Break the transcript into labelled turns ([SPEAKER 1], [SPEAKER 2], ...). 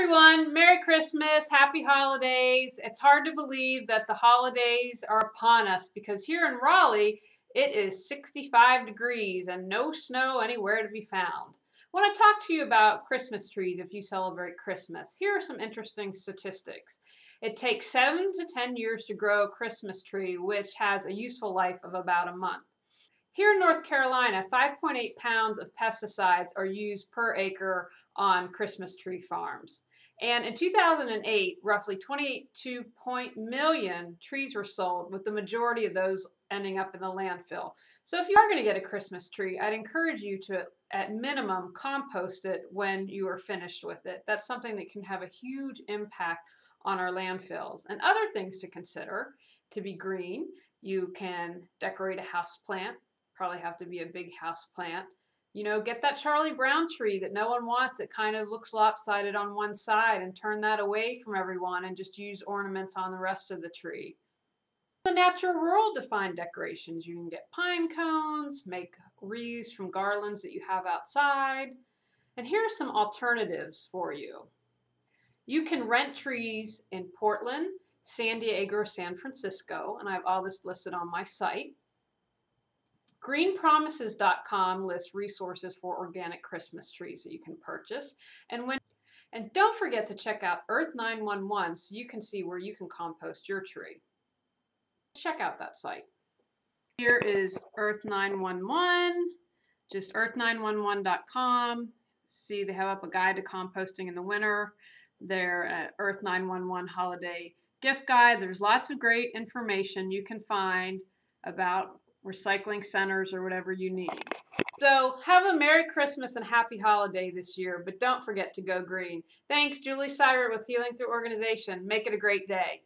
[SPEAKER 1] Everyone, Merry Christmas, Happy Holidays. It's hard to believe that the holidays are upon us because here in Raleigh, it is 65 degrees and no snow anywhere to be found. I want to talk to you about Christmas trees if you celebrate Christmas. Here are some interesting statistics. It takes 7 to 10 years to grow a Christmas tree, which has a useful life of about a month. Here in North Carolina, 5.8 pounds of pesticides are used per acre on Christmas tree farms. And in 2008, roughly 22 million trees were sold, with the majority of those ending up in the landfill. So if you are going to get a Christmas tree, I'd encourage you to, at minimum, compost it when you are finished with it. That's something that can have a huge impact on our landfills. And other things to consider: to be green, you can decorate a house plant. Probably have to be a big house plant. You know, get that Charlie Brown tree that no one wants. It kind of looks lopsided on one side, and turn that away from everyone and just use ornaments on the rest of the tree. The natural world defined decorations. You can get pine cones, make wreaths from garlands that you have outside. And here are some alternatives for you. You can rent trees in Portland, San Diego, or San Francisco, and I have all this listed on my site. Greenpromises.com lists resources for organic Christmas trees that you can purchase. And don't forget to check out Earth 911 so you can see where you can compost your tree. Check out that site. Here is Earth 911, just earth911.com. See, they have up a guide to composting in the winter. Their Earth 911 holiday gift guide. There's lots of great information you can find about recycling centers or whatever you need. So have a Merry Christmas and Happy Holiday this year, but don't forget to go green. Thanks, Julie Seibert with Healing Through Organization. Make it a great day.